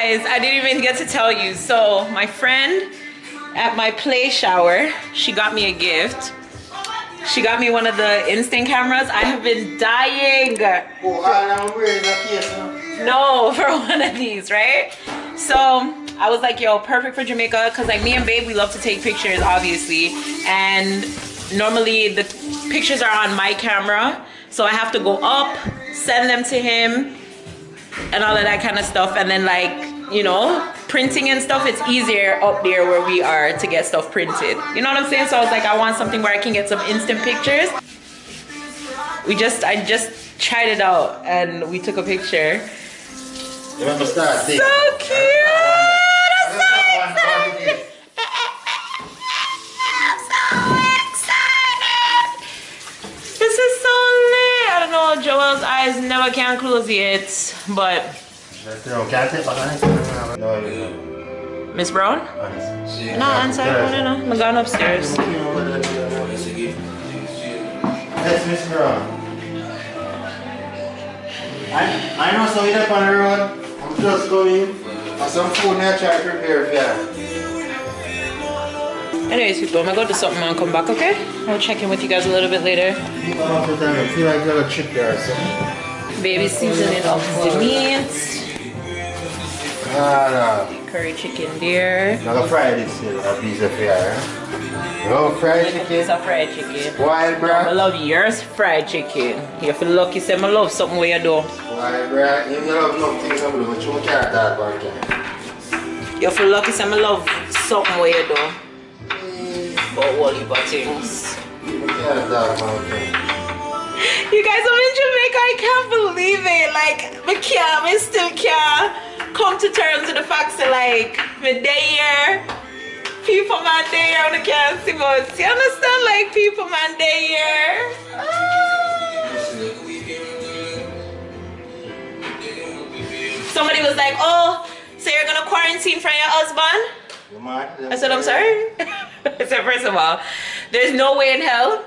Guys, I didn't even get to tell you. So my friend at my play shower, she got me a gift. She got me one of the instant cameras. I have been dying. No, for one of these, right? So I was like, yo, perfect for Jamaica, because like me and Babe, we love to take pictures, obviously, and normally the pictures are on my camera, so I have to go up, send them to him and all of that kind of stuff, and then like, you know, printing and stuff, it's easier up there where we are to get stuff printed, you know what I'm saying? So I was like, I want something where I can get some instant pictures. I just tried it out and we took a picture. So cute! I'm so excited! I'm so excited! This is so lit! I don't know, Joel's eyes never can close yet, but... Miss Brown? No, answer. I don't know. I'm going upstairs. Yes, Miss Brown. I know so you're up on the road. I'm just going for some food and I try to prepare for you. Anyways, people, I'm gonna go do something and come back, okay? I'll check in with you guys a little bit later. I feel like you have a trip there or something. Baby seasoning off the meat. Curry chicken there. I'm gonna fry this here, a piece of fire. No fried chicken. Piece of fried chicken. Why, bro? I love yours fried chicken. You feel lucky, say I love something where you do. Why, bro? You love nothing, I'm going to choke out that one. You feel lucky, say I love something where you do. But all you got things. You guys, I'm in Jamaica. I can't believe it. Like, I still can't come to terms with the fact that, like, my day here, people man day here, I can't see much. You understand? Like, people man day here. Somebody was like, oh, so you're gonna quarantine from your husband? I said, I'm sorry. I said, first of all, there's no way in hell.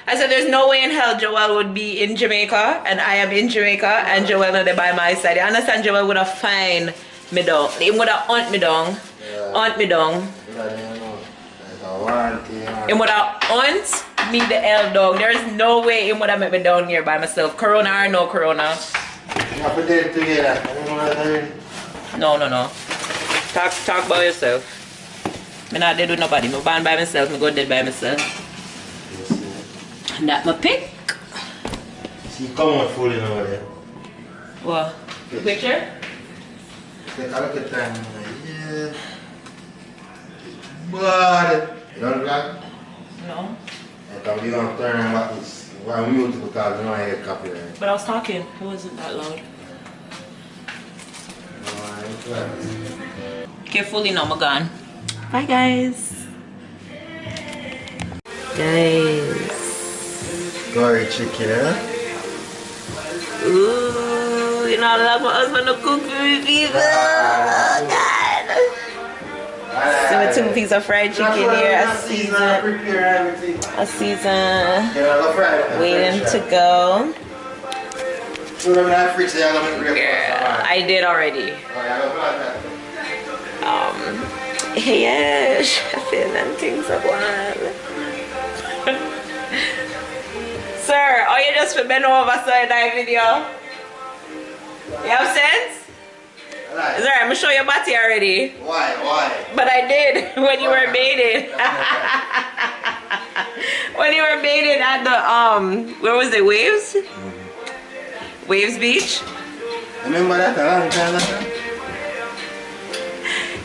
I said, there's no way in hell Joel would be in Jamaica and I am in Jamaica and Joel not there by my side. You understand? Joel would have find me down. He would have hunt me down. Hunt me down. He would have hunt me the hell dog. There is no way he would have met me down here by myself. Corona or no corona. No. Talk about yourself. I'm not dead with nobody. I'm born by myself. I'm go dead by myself. That my pick. See, come on, fully over there. What? The picture? Take a look at time. Yeah. But you don't vlog? No. Because we don't turn on what is mute because we don't hear copyright. But I was talking. It wasn't that loud. Okay, fully now, I'm gone. Bye, guys. Curry chicken, huh? Ooh, you know I love my husband to cook for me, people. Oh, God. So a 2 piece of fried chicken here. A season. Waiting to go. Yeah, I did already. Yes, I feel them things are going. Sir, are you just for bend over so in that video? You have sense? Is alright, I'm gonna show your body already. Why? But I did when you were bathing. When you were bathing at the where was it? Waves? Waves Beach? Remember that a long time ago?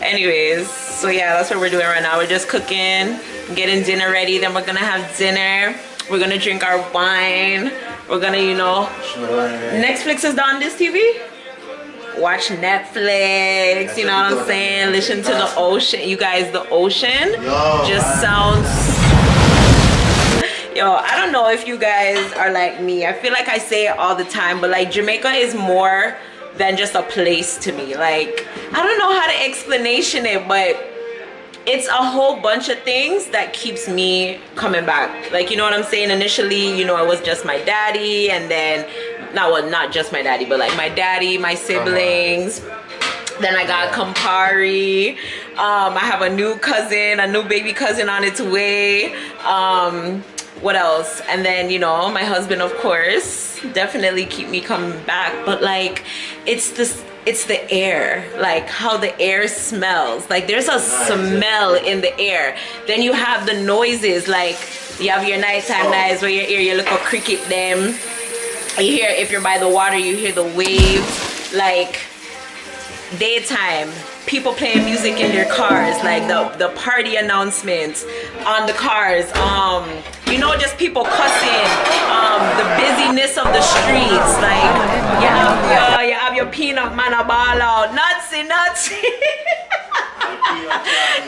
Anyways, so yeah, that's what we're doing right now. We're just cooking, getting dinner ready, then we're gonna have dinner. We're gonna drink our wine. We're gonna, you know, Netflix is on this TV. Watch Netflix, you know what I'm saying? Listen to the ocean. You guys, the ocean just sounds... Yo, I don't know if you guys are like me. I feel like I say it all the time, but like Jamaica is more than just a place to me. Like, I don't know how to explanation it, but it's a whole bunch of things that keeps me coming back. Like, you know what I'm saying? Initially, you know, it was just my daddy, and then not just my daddy, but like my daddy, my siblings, Then I got Campari. I have a new cousin, a new baby cousin on its way. What else? And then, you know, my husband, of course, definitely keep me coming back. But like, it's the air, like how the air smells. Like there's a smell in the air. Then you have the noises, like you have your nighttime nights where you hear your little cricket them. You hear, if you're by the water, you hear the waves. Like daytime, people playing music in their cars, like the party announcements on the cars. You know, just people cussing. The busyness of the streets, like you have your peanut man a ball out, nutsy.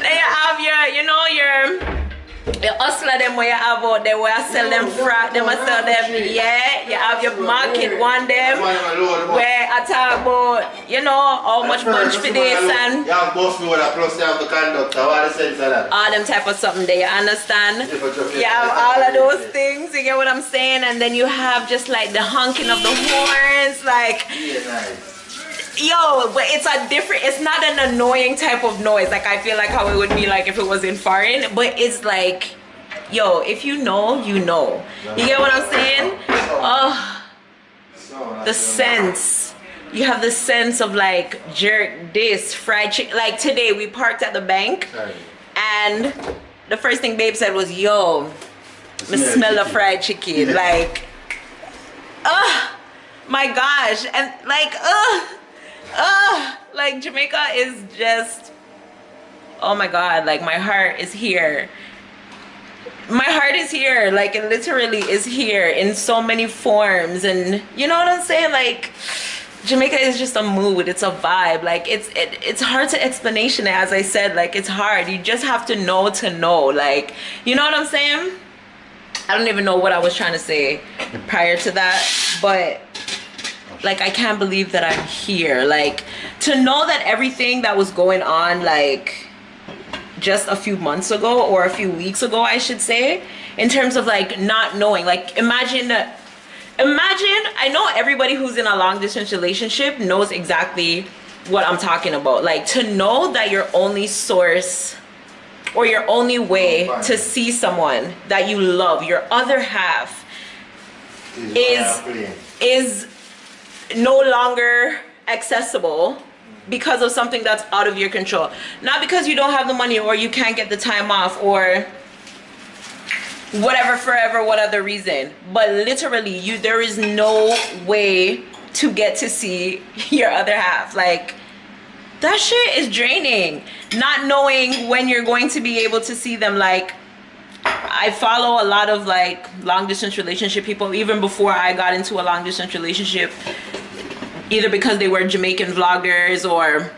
Then you have your hustler them where you have out there where I sell them frack, them I sell them, yeah. You have your market one them where I talk about, you know, how much bunch for this and you have boss loader plus you have the conductor. What the sense of that? all them type of something there, you understand? You have all of those things, you get what I'm saying? And then you have just like the honking of the horns, like yo, but it's not an annoying type of noise. Like I feel like how it would be like if it was in foreign, but it's like, yo, if you know, you know. You get what I'm saying? Oh, the sense. You have the sense of like jerk this, fried chicken. Like today we parked at the bank and the first thing babe said was, yo, me smell the fried chicken. Like, my gosh. And like, like Jamaica is just, oh my god, like my heart is here. My heart is here, like it literally is here in so many forms. And you know what I'm saying? Like Jamaica is just a mood, it's a vibe. Like it's hard to explanation it, as I said. Like it's hard, you just have to know, like, you know what I'm saying? I don't even know what I was trying to say prior to that, but like I can't believe that I'm here. Like to know that everything that was going on like just a few months ago, or a few weeks ago I should say, in terms of like not knowing, like imagine I know everybody who's in a long distance relationship knows exactly what I'm talking about. Like to know that your only source or your only way to see someone that you love, your other half, is no longer accessible because of something that's out of your control. Not because you don't have the money or you can't get the time off or whatever, forever, what other reason, but literally there is no way to get to see your other half. Like that shit is draining, not knowing when you're going to be able to see them. Like I follow a lot of like long distance relationship people, even before I got into a long distance relationship, either because they were Jamaican vloggers or,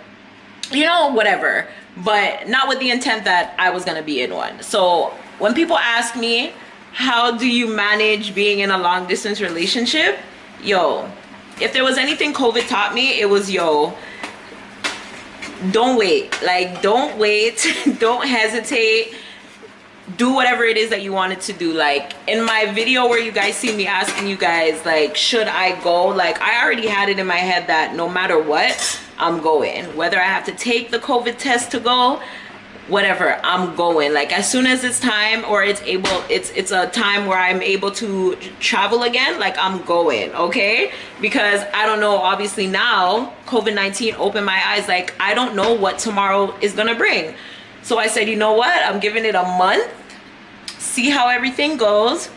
you know, whatever, but not with the intent that I was gonna be in one. So when people ask me, how do you manage being in a long distance relationship? Yo, if there was anything COVID taught me, it was, yo, don't wait. Like, don't wait, don't hesitate. Do whatever it is that you wanted to do. Like in my video where you guys see me asking you guys, like, should I go? Like I already had it in my head that no matter what, I'm going. Whether I have to take the COVID test to go, whatever, I'm going. Like as soon as it's time, or it's a time where I'm able to travel again, like I'm going, okay? Because I don't know, obviously now COVID-19 opened my eyes. Like I don't know what tomorrow is gonna bring. So I said, you know what, I'm giving it a month, see how everything goes.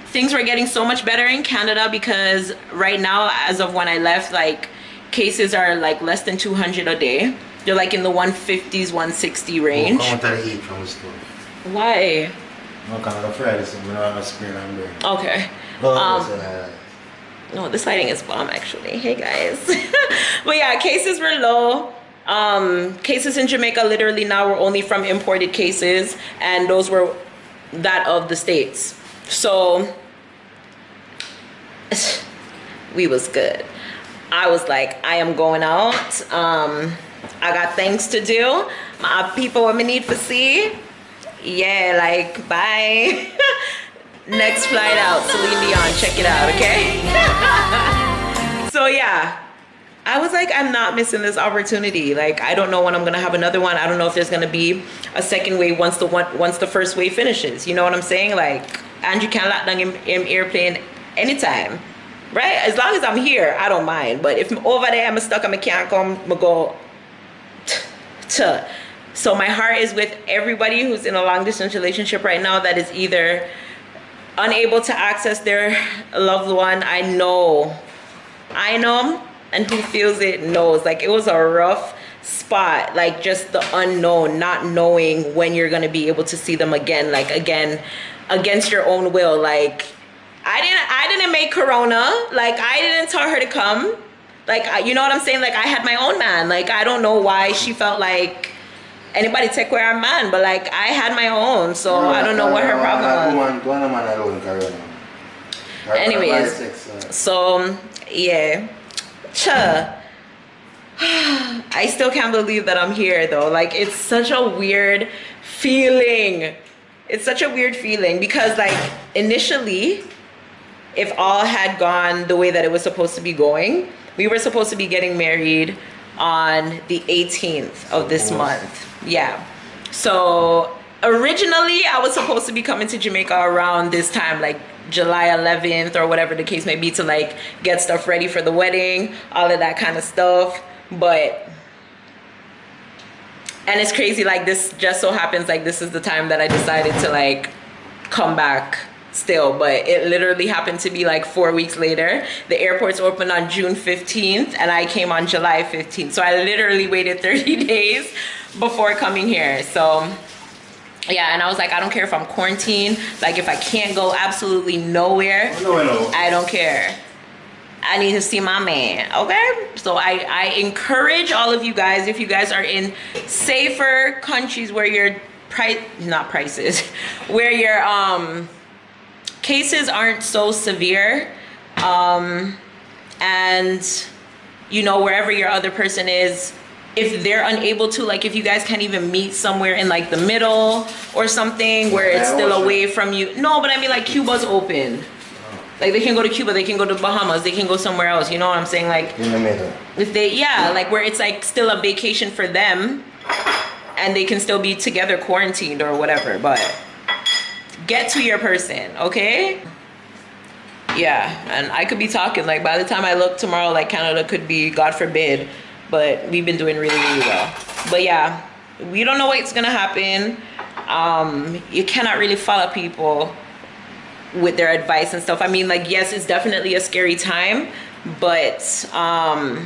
Things were getting so much better in Canada because right now, as of when I left, like cases are like less than 200 a day. They're like in the 150s, 160 range. Why? Okay. No, this lighting is bomb actually. Hey guys. But yeah, cases were low. Cases in Jamaica literally now were only from imported cases, and those were that of the States. So we was good. I was like, I am going out. I got things to do. My people what me need to see. Yeah, like bye. Next flight out, Celine Dion, check it out, okay? So yeah, I was like, I'm not missing this opportunity. Like, I don't know when I'm gonna have another one. I don't know if there's gonna be a second wave once the first wave finishes. You know what I'm saying? Like, Andrew can lock down him airplane anytime, right? As long as I'm here, I don't mind. But if I'm over there, I'm stuck, I can't come, I go. So my heart is with everybody who's in a long distance relationship right now that is either unable to access their loved one. I know, and who feels it knows. Like, it was a rough spot, like just the unknown, not knowing when you're gonna be able to see them again, like again against your own will. Like, I didn't make Corona, like I didn't tell her to come, like, you know what I'm saying? Like, I had my own man. Like, I don't know why she felt like anybody take away our man, but like I had my own, so I don't know what her problem was. Anyways, so yeah. I still can't believe that I'm here though. Like, it's such a weird feeling. It's such a weird feeling because, like, initially, if all had gone the way that it was supposed to be going, we were supposed to be getting married on the 18th of this month. Yeah. So originally I was supposed to be coming to Jamaica around this time, like July 11th or whatever the case may be, to like get stuff ready for the wedding, all of that kind of stuff. But, and it's crazy, like, this just so happens like this is the time that I decided to like come back still, but it literally happened to be like 4 weeks later. The airports opened on June 15th and I came on July 15th, so I literally waited 30 days before coming here. So yeah, and I was like, I don't care if I'm quarantined, like if I can't go absolutely nowhere, I don't care. I need to see my man, okay? So I encourage all of you guys, if you guys are in safer countries where your where your cases aren't so severe, and you know, wherever your other person is, if they're unable to, like if you guys can't even meet somewhere in like the middle or something where it's still away from you. No, but I mean, like, Cuba's open. Like, they can go to Cuba, they can go to Bahamas, they can go somewhere else, you know what I'm saying? Like, in the middle. If they, yeah, like where it's like still a vacation for them and they can still be together quarantined or whatever. But get to your person, okay? Yeah, and I could be talking, like, by the time I look tomorrow, like, Canada could be, God forbid, but we've been doing really, really well. But yeah, we don't know what's gonna happen. You cannot really follow people with their advice and stuff. I mean, like, yes, it's definitely a scary time, but I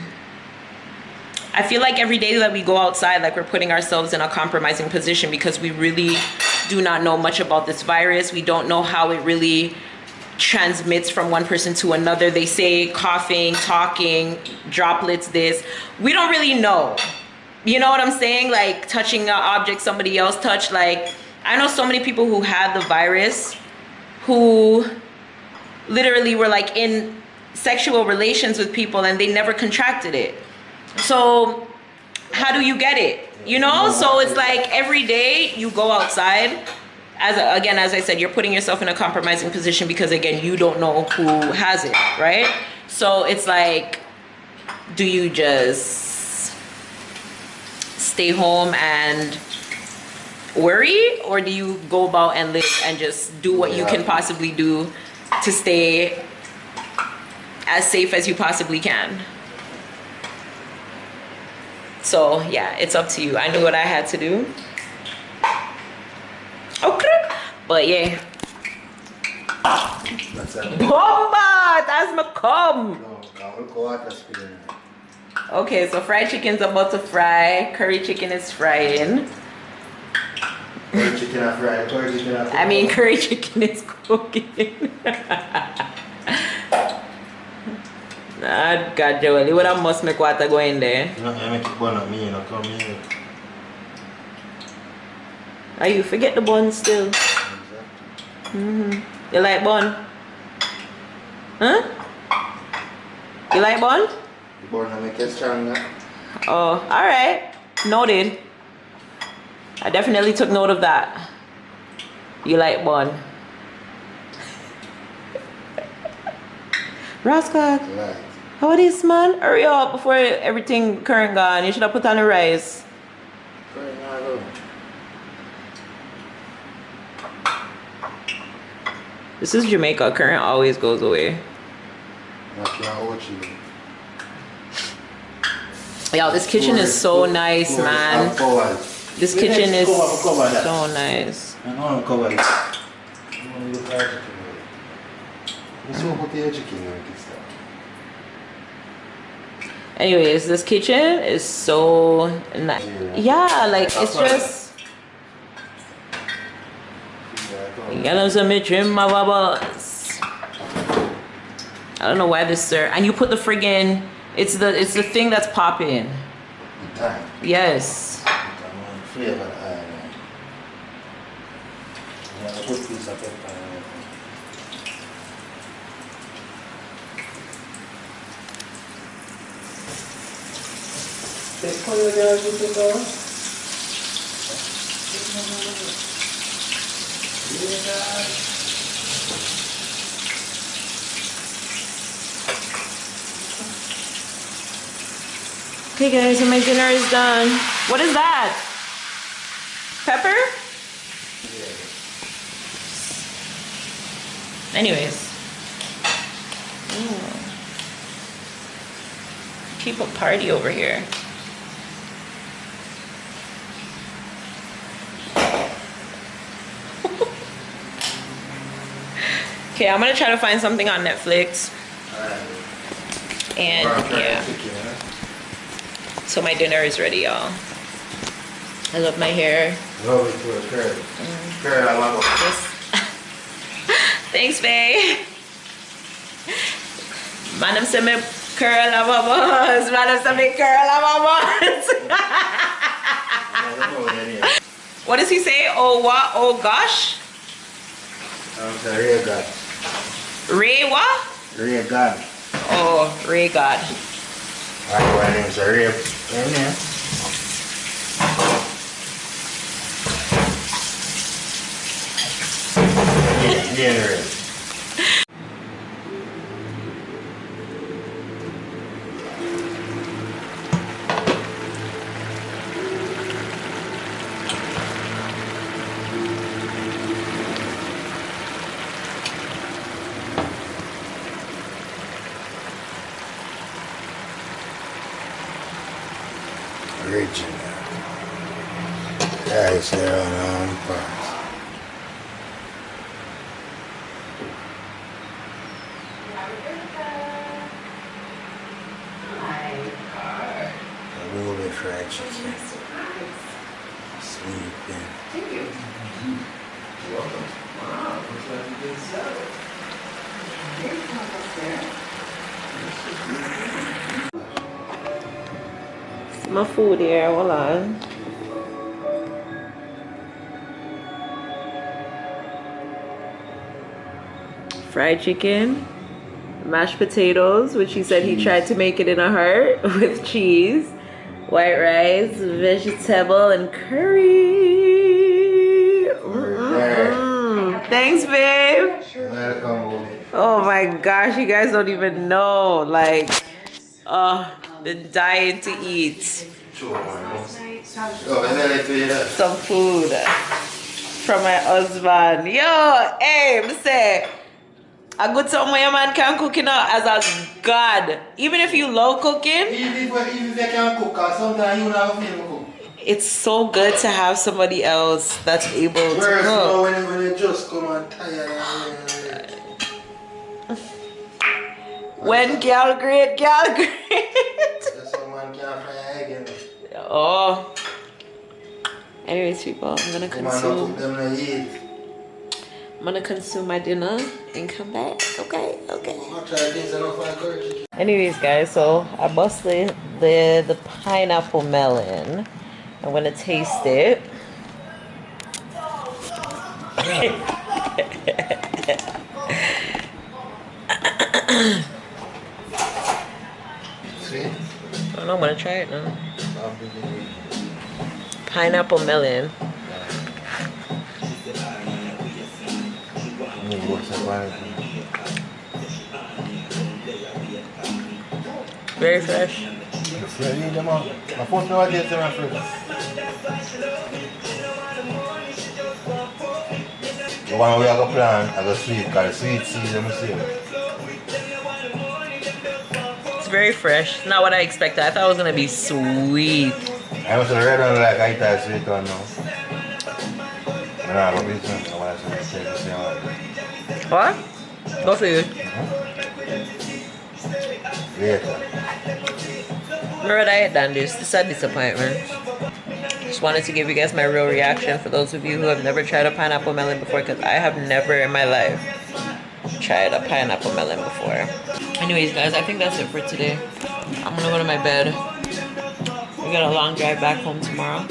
feel like every day that we go outside, like, we're putting ourselves in a compromising position because we really do not know much about this virus. We don't know how it really transmits from one person to another. They say coughing, talking, droplets, this. We don't really know. You know what I'm saying? Like, touching an object somebody else touched. Like, I know so many people who had the virus who literally were like in sexual relations with people and they never contracted it. So how do you get it? You know? So it's like every day you go outside, again, as I said, you're putting yourself in a compromising position because, again, you don't know who has it, right? So it's like, do you just stay home and worry, or do you go about and live and just do what you can possibly do to stay as safe as you possibly can? So yeah, it's up to you. I knew what I had to do. Okay, but yeah. Bomba! That's my cum. Okay, so fried chicken's about to fry. Curry chicken is frying. Curry chicken is fried. Curry chicken is I mean, curry chicken is cooking. God, Joel, what I must make water go in there. No, I make it bun at me, you know, come here. Are you forget the bun still? You like bun? Huh? You like bun? The bun I make it stronger. Oh, alright. Noted. I definitely took note of that. You like bun. Right. How are this, man? Hurry up before everything current gone. You should have put on the rice. This is Jamaica. Current always goes away. Yo, this kitchen is so nice, man. This kitchen is so nice. Anyways, this kitchen is so nice. Yeah, like it's just. I don't know why this, sir. And you put the friggin'. It's the thing that's popping. Yes. Okay guys, so my dinner is done. What is that? Pepper? Anyways. Ooh. Keep a party over here. Okay, I'm gonna try to find something on Netflix. And yeah. So my dinner is ready, y'all. I love my hair. Love it for a curl. Curl, I love it. Thanks, babe. Madam said me curl of a buzz. Madam said me curl of a buzz. What does he say? Oh what? Oh gosh? Ray God. Ray what? Ray God. Oh, Ray God. My name's Ray. Yeah. Original. Guys, they're on parts. A little bit fried chicken. Sleeping. Thank you. You're welcome. Wow, looks like you did salad. Here's one up there. My food here, hold on. Fried chicken, mashed potatoes, which he said he tried to make it in a heart with cheese, white rice, vegetable, and curry. Thanks, babe. Oh my gosh, you guys don't even know. Like, been dying to eat some food from my husband. Yo, hey, I say, a good something where your man can cook, you know, as a god. Even if you love cooking, Even if they can cook, sometimes you don't feel cook. it's so good to have somebody else that's able to cook. When you just come and tired. When gal great, gal great. Someone can't fry egg. Oh. Anyways, people, I'm gonna consume my dinner and come back. Okay. Anyways, guys, so I busted the pineapple melon. I'm gonna taste it. See? I don't know, I'm gonna try it now. Pineapple melon. Very fresh. Leave them out. I put no idea to my fridge. The one we have a plan, I go sweet, because sweet seeds, let me see. It's very fresh. It's not what I expected. I thought it was gonna be sweet. I must have read on like I thought sweet one now. I don't have a business, I want to say the same one. What? Go for you. Later. Remember I had done this. This is a disappointment. Just wanted to give you guys my real reaction for those of you who have never tried a pineapple melon before, because I have never in my life tried a pineapple melon before. Anyways, guys, I think that's it for today. I'm gonna go to my bed. We got a long drive back home tomorrow.